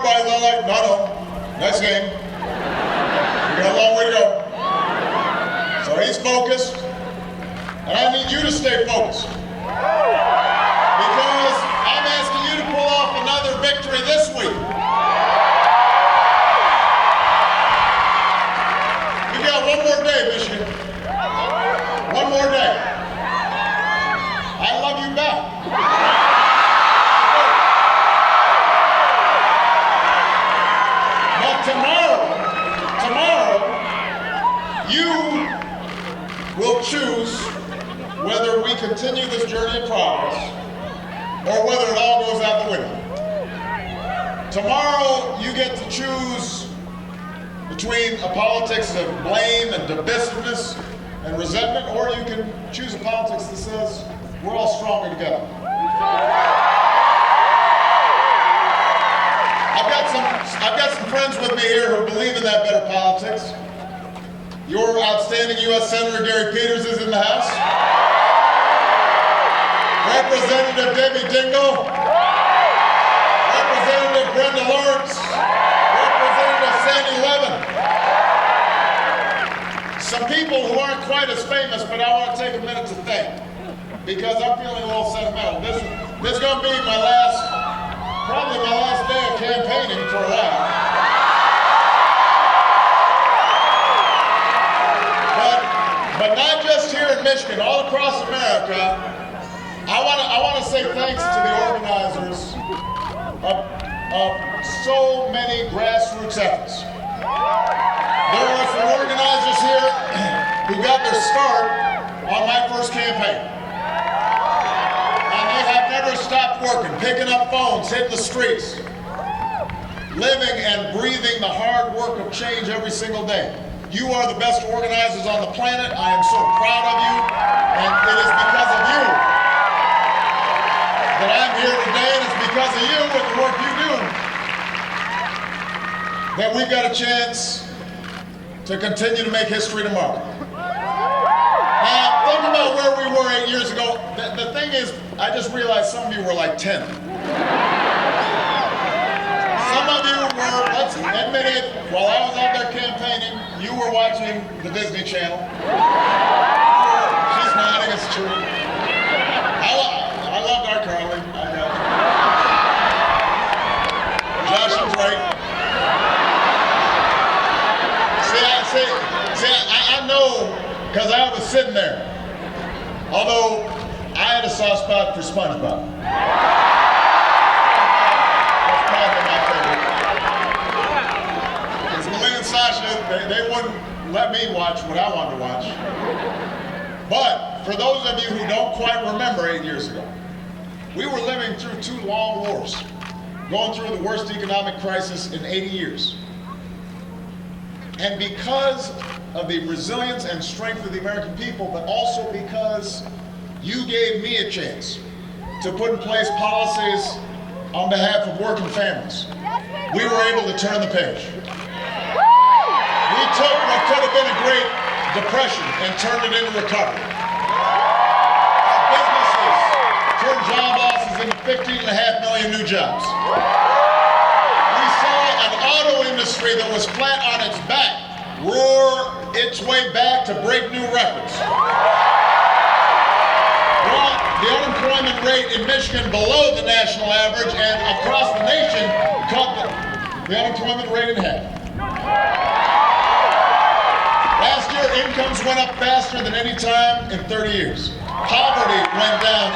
everybody's all like, no, next game. We got a long way to go. So he's focused, and I need you to stay focused. Because I'm asking you to pull off another victory this week. We got one more day, Michigan. One more day. I love you back. But tomorrow, you will choose whether we continue this journey of progress or whether it all goes out the window. Tomorrow, you get to choose between a politics of blame and divisiveness and resentment, or you can choose a politics that says we're all stronger together. I've got some friends with me here who believe in that better politics. Your outstanding U.S. Senator Gary Peters is in the House. Representative Debbie Dingell. Representative Brenda Lawrence. Representative Sandy Levin. Some people who aren't quite as famous, but I want to take a minute to thank, because I'm feeling a little sentimental. This is going to be probably my last day of campaigning for a while. But not just here in Michigan, all across America, I want to say thanks to the organizers of so many grassroots efforts. There are some organizers here who got their start on my first campaign. And they have never stopped working, picking up phones, hitting the streets, living and breathing the hard work of change every single day. You are the best organizers on the planet. I am so proud of you, and it is because of you that I'm here today, and it's because of you and the work you do that we've got a chance to continue to make history tomorrow. Now, think about where we were 8 years ago. The thing is, I just realized some of you were like 10. Some of you were, let's admit it, while I was out there campaigning, you were watching the Disney Channel. She's nodding, it's true. I loved our Carly. I know. Josh is right. See, I know, because I was sitting there. Although, I had a soft spot for SpongeBob. That's probably my favorite. Because Malia and Sasha, they wouldn't let me watch what I wanted to watch. But, for those of you who don't quite remember 8 years ago, we were living through 2 long wars, going through the worst economic crisis in 80 years. And because of the resilience and strength of the American people, but also because you gave me a chance to put in place policies on behalf of working families, we were able to turn the page. We took what could have been a Great Depression and turned it into recovery. Our businesses turned job losses into 15.5 million new jobs. We saw an auto industry that was flat on its back roar its way back to break new records. Brought the unemployment rate in Michigan below the national average, and across the nation cut the unemployment rate in half. Last year, incomes went up faster than any time in 30 years. Poverty went down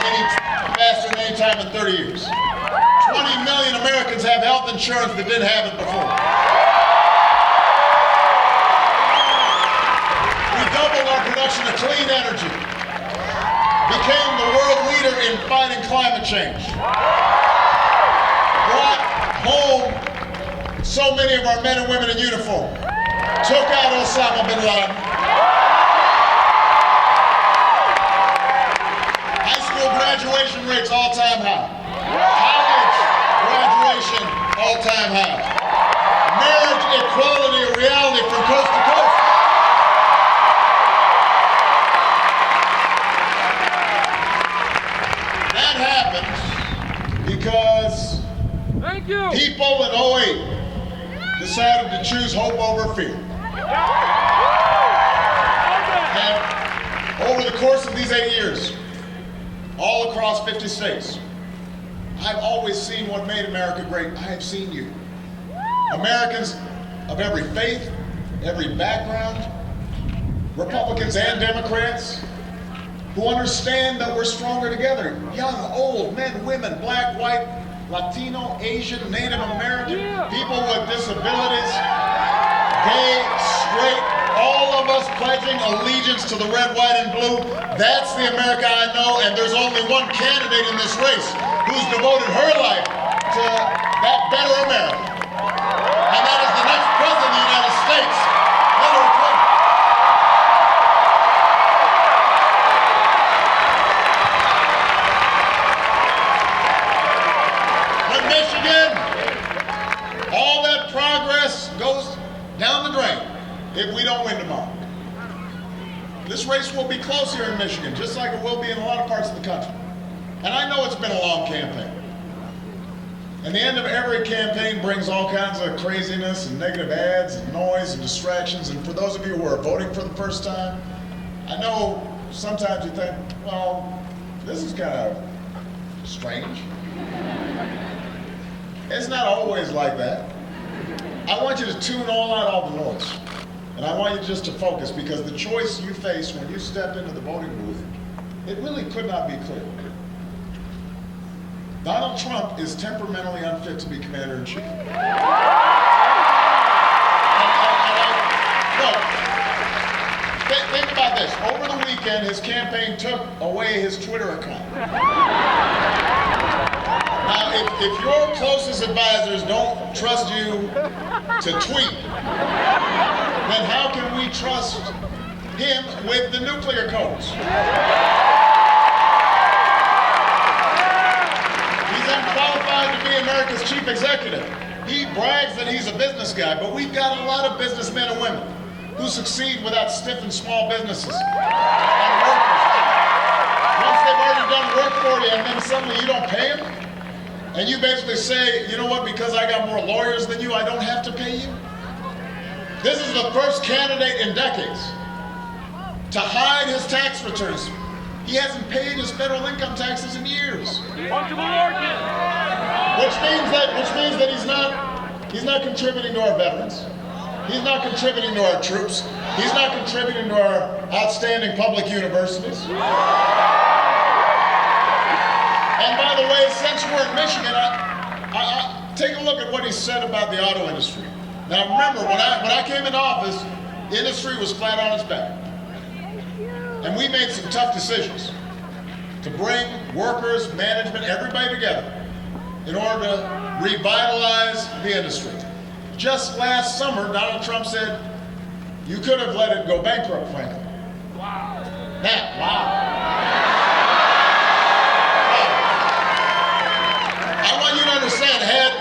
faster than any time in 30 years. 20 million Americans have health insurance that didn't have it before. We doubled our production of clean energy. Became the world leader in fighting climate change. Brought home so many of our men and women in uniform. Took out Osama bin Laden. High school graduation rates all-time high. College graduation all-time high. Marriage equality a reality from coast to coast. That happens because Thank you. People in '08 decided to choose hope over fear. And over the course of these 8 years, all across 50 states, I've always seen what made America great. I have seen you. Americans of every faith, every background, Republicans and Democrats, who understand that we're stronger together. Young, old, men, women, black, white, Latino, Asian, Native American, people with disabilities, gay, straight, all of us pledging allegiance to the red, white, and blue. That's the America I know, and there's only one candidate in this race who's devoted her life to that better America. And that is the next president of the United States, Hillary Clinton. But Michigan, all that progress goes down the drain if we don't win tomorrow. This race will be close here in Michigan, just like it will be in a lot of parts of the country. And I know it's been a long campaign. And the end of every campaign brings all kinds of craziness and negative ads and noise and distractions. And for those of you who are voting for the first time, I know sometimes you think, well, this is kind of strange. It's not always like that. I want you to tune all the noise. And I want you just to focus, because the choice you face when you step into the voting booth, it really could not be clearer. Donald Trump is temperamentally unfit to be commander-in-chief. Look, think about this. Over the weekend, his campaign took away his Twitter account. Now, if your closest advisors don't trust you to tweet, then how can we trust him with the nuclear codes? He's unqualified to be America's chief executive. He brags that he's a business guy, but we've got a lot of businessmen and women who succeed without stiffing small businesses and workers. Once they've already done work for you and then suddenly you don't pay them, and you basically say, you know what, because I got more lawyers than you, I don't have to pay you? This is the first candidate in decades to hide his tax returns. He hasn't paid his federal income taxes in years. Which means that he's not contributing to our veterans. He's not contributing to our troops. He's not contributing to our outstanding public universities. And by the way, since we're in Michigan, I take a look at what he said about the auto industry. Now remember, when I came into office, the industry was flat on its back. And we made some tough decisions to bring workers, management, everybody together in order to revitalize the industry. Just last summer, Donald Trump said, you could have let it go bankrupt, frankly. Wow. Now, wow. I want you to understand, had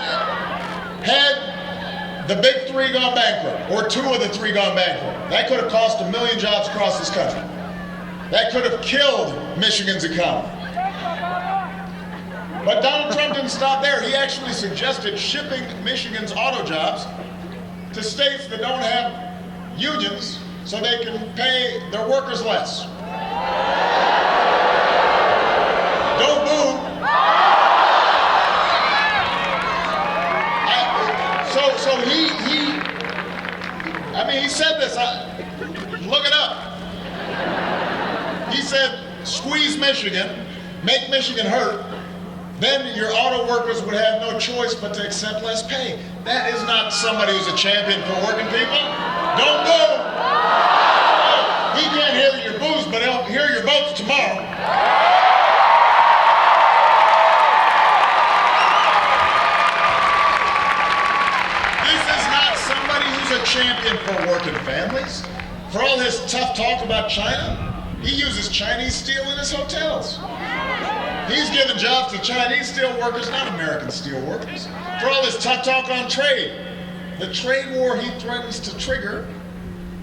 the big three gone bankrupt, or two of the three gone bankrupt, that could have cost 1 million jobs across this country. That could have killed Michigan's economy. But Donald Trump didn't stop there. He actually suggested shipping Michigan's auto jobs to states that don't have unions so they can pay their workers less. Don't boo. He said this, look it up. He said, squeeze Michigan, make Michigan hurt, then your auto workers would have no choice but to accept less pay. That is not somebody who's a champion for working people. Don't boo. He can't hear your boos, but he'll hear your votes tomorrow. A champion for working families. For all his tough talk about China, he uses Chinese steel in his hotels. He's giving jobs to Chinese steel workers, not American steel workers. For all his tough talk on trade, the trade war he threatens to trigger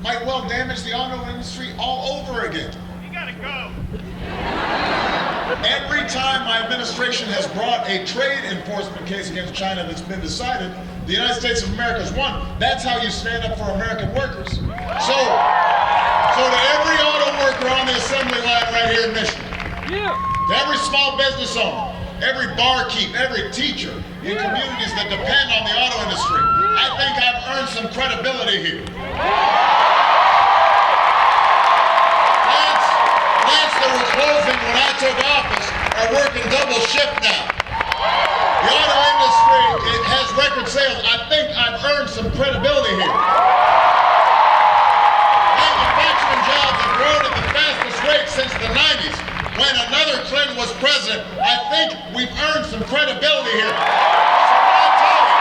might well damage the auto industry all over again. You gotta go. Every time my administration has brought a trade enforcement case against China that's been decided, the United States of America has won. That's how you stand up for American workers. So to every auto worker on the assembly line right here in Michigan, to every small business owner, every barkeep, every teacher in communities that depend on the auto industry, I think I've earned some credibility here. Plants that were closing when I took office are working double shift now. The auto industry, it has record sales. I think I've earned some credibility here. Manufacturing jobs have grown at the fastest rate since the 90s. When another Clinton was president, I think we've earned some credibility here. So when I tell you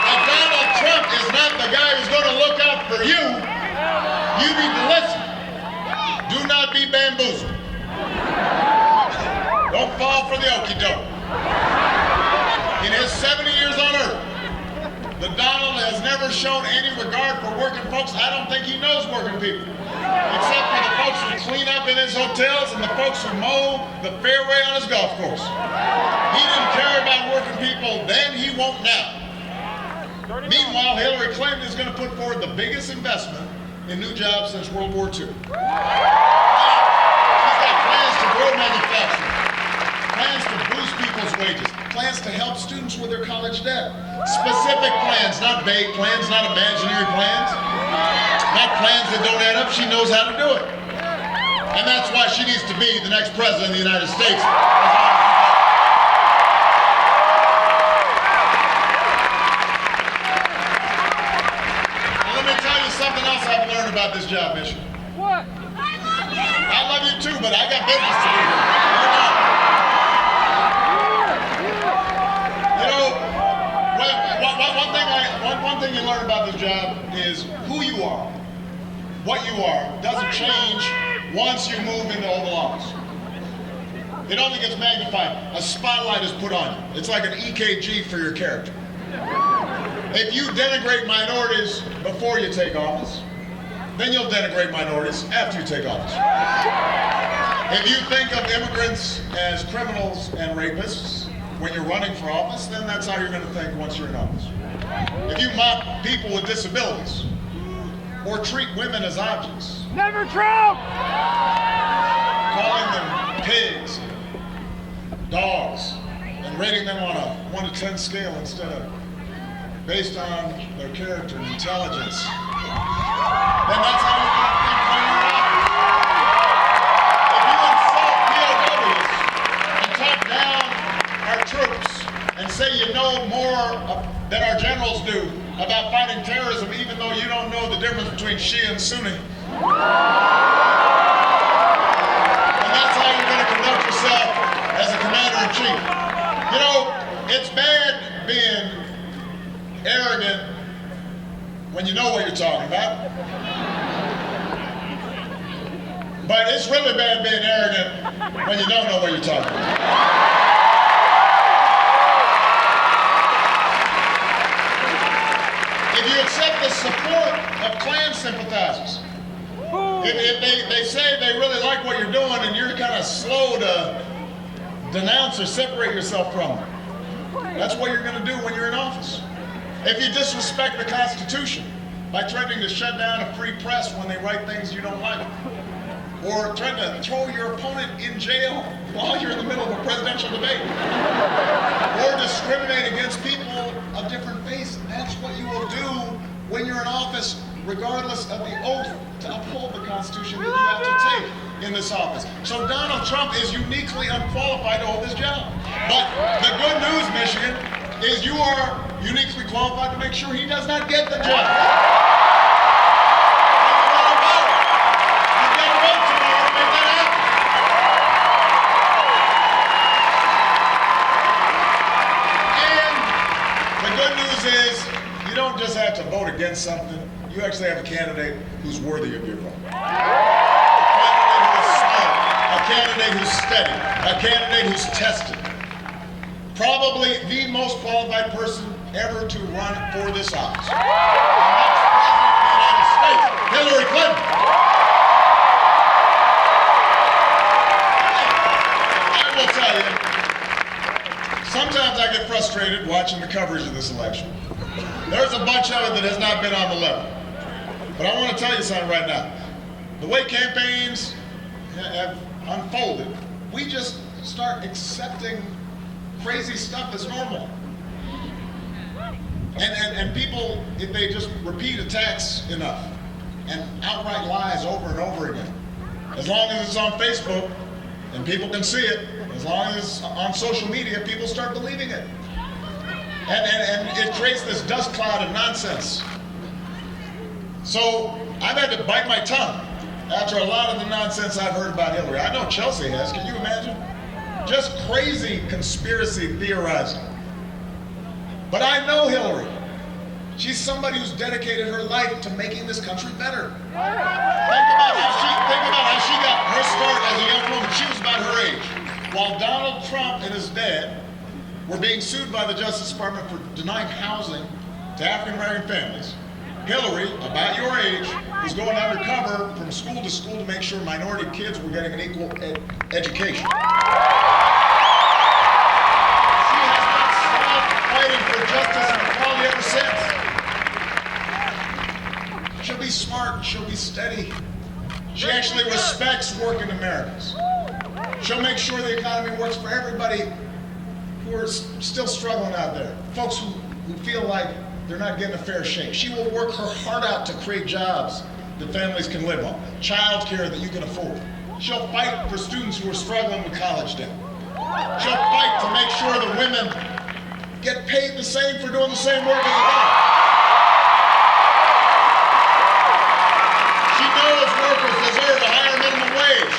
that Donald Trump is not the guy who's going to look out for you, you need to listen. Do not be bamboozled. Don't fall for the okie doke. In his 70 years on earth, the Donald has never shown any regard for working folks. I don't think he knows working people. Except for the folks who clean up in his hotels and the folks who mow the fairway on his golf course. He didn't care about working people then, he won't now. Meanwhile, Hillary Clinton is going to put forward the biggest investment in new jobs since World War II. She's got plans to grow manufacturing, plans to boost people's wages, plans to help students with their college debt. Specific plans, not vague plans, not imaginary plans, not plans that don't add up. She knows how to do it. And that's why she needs to be the next president of the United States. Something else I've learned about this job, Michigan. What? I love you too, but I got business to do. One thing you learn about this job is who you are. What you are doesn't change once you move into Oval Office. It only gets magnified. A spotlight is put on you. It's like an EKG for your character. If you denigrate minorities before you take office, then you'll denigrate minorities after you take office. If you think of immigrants as criminals and rapists when you're running for office, then that's how you're going to think once you're in office. If you mock people with disabilities or treat women as objects, Never Trump! calling them pigs, dogs, and rating them on a 1 to 10 scale instead of based on their character and intelligence, then that's how you're going to think when you're in office. If you insult POWs and talk down our troops and say you know more than our generals do about fighting terrorism, even though you don't know the difference between Shia and Sunni, and that's how you're going to conduct yourself as a commander-in-chief. You know, it's bad being arrogant when you know what you're talking about. But it's really bad being arrogant when you don't know what you're talking about. If you accept the support of Klan sympathizers, if they say they really like what you're doing and you're kind of slow to denounce or separate yourself from them, that's what you're going to do when you're in office. If you disrespect the Constitution by threatening to shut down a free press when they write things you don't like, or threaten to throw your opponent in jail while you're in the middle of a presidential debate, or discriminate against people of different faiths, that's what you will do when you're in office, regardless of the oath to uphold the Constitution that you have to take in this office. So Donald Trump is uniquely unqualified to hold this job. But the good news, Michigan, is you are uniquely qualified to make sure he does not get the job. You've got to vote tomorrow to make that happen. And the good news is you don't just have to vote against something, you actually have a candidate who's worthy of your vote. A candidate who's steady, a candidate who's tested. Probably the most qualified person ever to run for this office. The next president of the United States, Hillary Clinton. I get frustrated watching the coverage of this election. There's a bunch of it that has not been on the level. But I want to tell you something right now. The way campaigns have unfolded, we just start accepting crazy stuff as normal. And people, if they just repeat attacks enough and outright lies over and over again, as long as it's on Facebook and people can see it, as long as it's on social media, people start believing it. And it creates this dust cloud of nonsense. So I've had to bite my tongue after a lot of the nonsense I've heard about Hillary. I know Chelsea has, can you imagine? Just crazy conspiracy theorizing. But I know Hillary. She's somebody who's dedicated her life to making this country better. Think about how she got her start as a young woman. She was about her age. While Donald Trump and his dad were being sued by the Justice Department for denying housing to African American families, Hillary, about your age, was going undercover from school to make sure minority kids were getting an equal education. Fighting for justice and equality ever since. She'll be smart, she'll be steady. She actually respects working Americans. She'll make sure the economy works for everybody who are still struggling out there. Folks who feel like they're not getting a fair shake. She will work her heart out to create jobs that families can live on, child care that you can afford. She'll fight for students who are struggling with college debt. She'll fight to make sure the women get paid the same for doing the same work as a man. She knows workers deserve a higher minimum wage.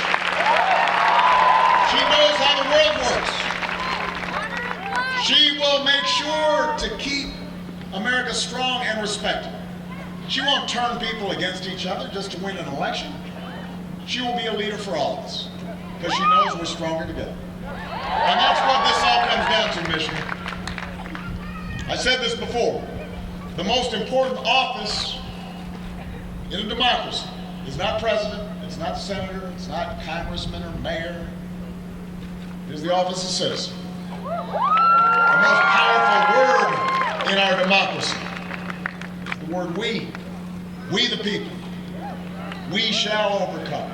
She knows how the world works. She will make sure to keep America strong and respected. She won't turn people against each other just to win an election. She will be a leader for all of us because she knows we're stronger together. And that's what this all comes down to, Michigan. I said this before, the most important office in a democracy is not president, it's not senator, it's not congressman or mayor, it is the office of citizen. The most powerful word in our democracy is the word we the people. We shall overcome.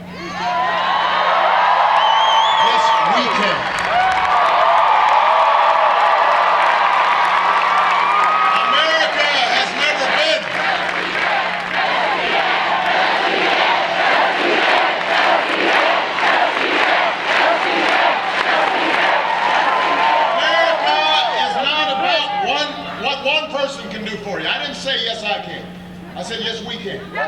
Yes, we can. I said, yes, we can. I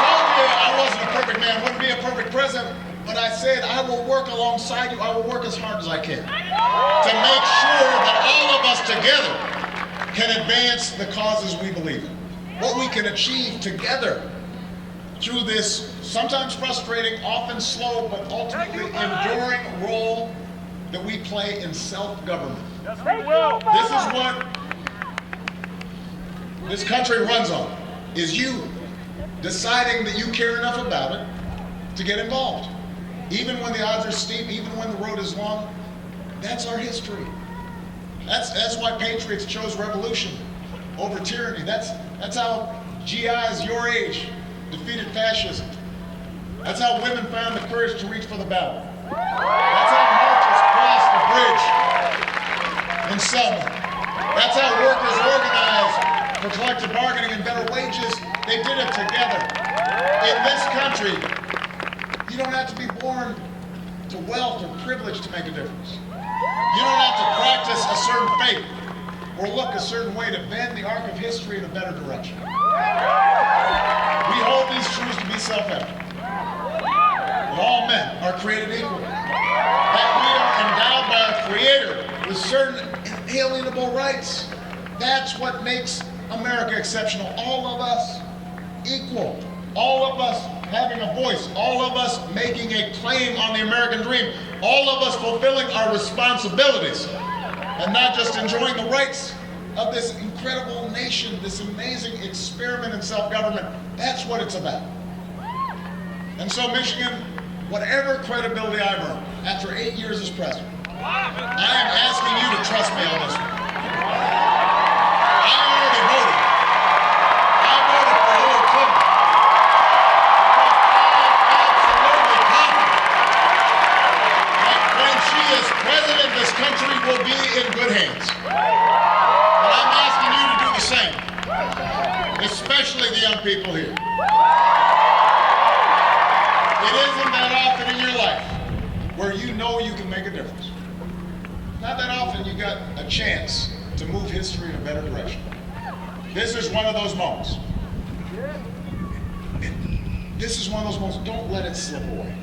told you I wasn't a perfect man, wouldn't be a perfect president, but I said I will work alongside you. I will work as hard as I can to make sure that all of us together can advance the causes we believe in, what we can achieve together through this sometimes frustrating, often slow, but ultimately enduring role that we play in self-government. This is what this country runs on, is you deciding that you care enough about it to get involved. Even when the odds are steep, even when the road is long, that's our history. That's why patriots chose revolution over tyranny. That's how GIs your age defeated fascism. That's how women found the courage to reach for the ballot. That's how marchers crossed the bridge in Selma. That's how workers organized for collective bargaining and better wages. They did it together. In this country, you don't have to be born to wealth or privilege to make a difference. You don't have to practice a certain faith or look a certain way to bend the arc of history in a better direction. We hold these truths to be self-evident. That all men are created equal. That we are endowed by our Creator with certain inalienable rights. That's what makes America exceptional. All of us equal. All of us having a voice. All of us making a claim on the American dream. All of us fulfilling our responsibilities and not just enjoying the rights of this incredible nation, this amazing experiment in self-government. That's what it's about. And so, Michigan, whatever credibility I've earned after 8 years as president, I am asking you to trust me on this one. I already voted. I voted for Hillary Clinton. Absolutely confident that when she is president, this country will be in good hands. But I'm asking you to do the same, especially the young people here. It isn't that often in your life where you know you can make a difference. Not that often you got a chance to move history in a better direction. This is one of those moments. This is one of those moments. Don't let it slip away.